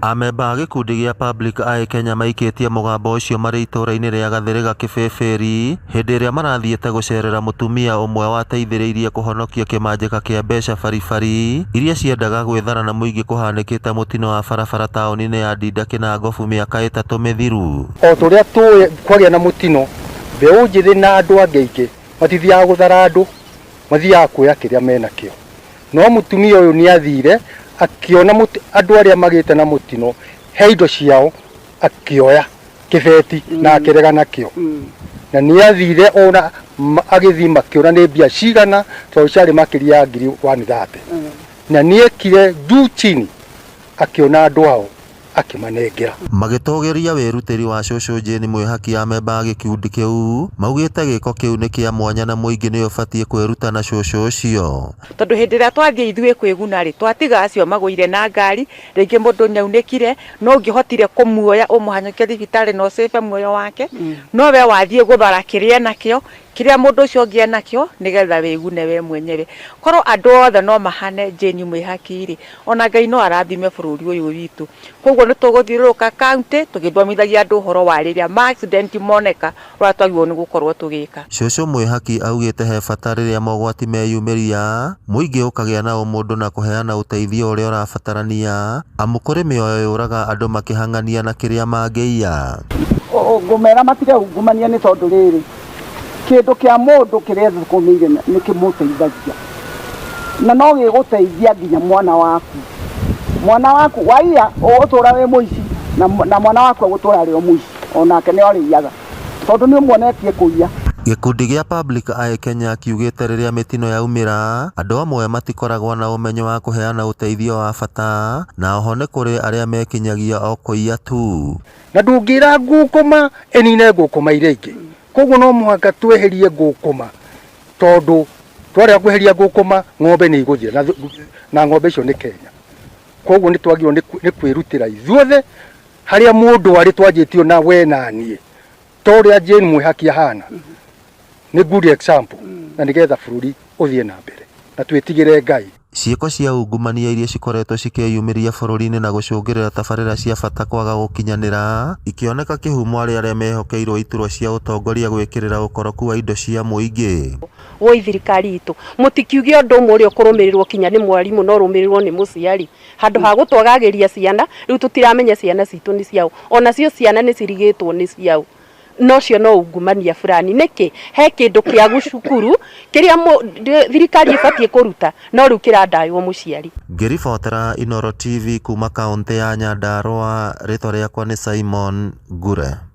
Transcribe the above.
Amemba a gĩkundi gĩa Public Eye Kenya maikĩtie mũgambo ũcio marĩ itũũra-inĩ rĩa Gathĩrĩga Kĩbĩbĩri hĩndĩ ĩrĩa marathiĩte gũcerera mũtumia ũmwe wateithĩrĩirie kũhonokia kĩmanjĩka kĩa mbeca baribari iria ciendaga gwĩthara na mũingĩ kũhanĩkĩte mũtino wa barabara taũni-inĩ ya Ndinda Kĩnangobu mĩaka 3 mĩthiru. O tũrĩa tũĩ kwagĩa na mũtino, mbeũ njĩthĩ na andũ angĩ aingĩ matithiaga gũthara andũ, mathiaga kuoya kĩrĩa menakĩo. No mũtumia ũyũ nĩ athire akiona andũ arĩa magĩte na mũtino he indo ciao akioya kĩbeti na akĩrega nakĩo. Na nĩ athire ona agĩthiĩ makĩona nĩ mbia cigana tondũ ciarĩ makĩria ya ngiri 130. Na nĩ ekire juu chini akiona andũ ao akimanengera. Magĩtũgĩria wĩrutĩri wa cũcũ Jane Mwĩhaki amemba a gĩkundi kĩu maugĩte gĩko kĩu nĩ kĩa mwanya na mũingĩ nĩ ũbatiĩ kwĩruta na cũcũ ũcio. Tondũ hĩndĩ ĩrĩa twathiĩ ithuĩ kwĩguna rĩ, twatiga acio magũire na ngari, rĩngĩ mũndũ nyaunĩkire, no ũngĩhotire kũmuoya ũmũhanyũkie thibitarĩ na ũcĩbe muoyo wake, no we wathiĩ gũthara kĩrĩa nakĩo, kĩrĩa mũndũ ũcio ũngĩ nakĩo nĩgetha wĩgune we mwenyewe. Korwo andũ othe no mahane Jane Mwĩhaki rĩ, ona Ngai no arathime bũrũri ũyũ witũ. Koguo nĩ tũgũthiũrũrũka kaunti tũgĩthomithagia andũ ũhoro wa rĩrĩa ma accident moneka ũrĩa twagĩrĩirwo nĩ gũkorwo tũgĩka. Cũcũ Mwĩhaki augĩte he bata rĩrĩa mogwati meyumĩria mũingĩ ũkagĩa na ũmũndũ na kũheana ũteithio ũrĩa ũrabatarania amu kũrĩ mĩoyo yũraga andũ makĩhang'ania na kĩrĩa mangĩiya. Ngũmera matige ungumania nĩ tondũ rĩrĩ kĩndũ kĩa mũndũ kĩrĩa thũkũmĩire nĩ kĩmũteithagia na no gĩgũteithia nginya mwana waku waiya ũgũtũra wĩ mũici na mwana waku ũgũtũra arĩ o mũici onake nĩ arĩiyaga tondũ nĩ ũmuonetie kũiya. Gĩkundi gĩa Public Eye Kenya kiugĩte rĩrĩa mĩtino yaumĩra andũ amwe matikoragwo na ũmenyo wa kũheana ũteithio wa bata na oho nĩ kũrĩ arĩa mekinyagia o kũiya tu. Na ndũngĩra ngũkũma enine ngũkũma iria ingĩ. Koguo no mũhaka tweherie ngũkũma tondũ twarĩa kweheria ngũkũma ng'ombe nĩ igũthira na ng'ombe icio nĩ Kenya. Koguo nĩ twagĩrĩirwo nĩ kwĩrutĩra ithuothe harĩa mũndũ arĩ twanjĩtio na we na niĩ tondũ Jane Mwĩhaki ahana nĩ good example na nĩgetha bũrũri ũthiĩ na mbere na twĩtigĩre Ngai. Ciĩko cia ungumania iria cikoretwo cikĩyumĩria bũrũri-inĩ na gũcũngĩrĩra tabarĩra cia bata kwaga gũkinyanĩra ikĩoneka kĩhumo arĩa mehokeirwo iturwa cia ũtongoria gwĩkĩrĩra ũkoroku wa indo cia mũingĩ. Woi thirikari itũ mũtikiuge ũndũ ũmwe ũrĩa ũkũrũmĩrĩrwo kinya nĩ mwarimũ no rũmĩrĩrwo nĩ mũciari handũ ha gũtwagagĩria ciana rĩu tũtiramenya ciana citũ nĩ ciao ona cio ciana nĩ cirigĩtwo nĩ ciao. Nocio no ungumania fulani nĩkĩ he kĩndũ kĩa gũcukuru kĩrĩa thirikari ĩbatiĩ kũruta no rĩu kĩrandaywo mũciari. Ngĩribotera Inooro TV kuma kaunti ya Nyandarua, rĩtwa rĩakwa nĩ Simon Ngure.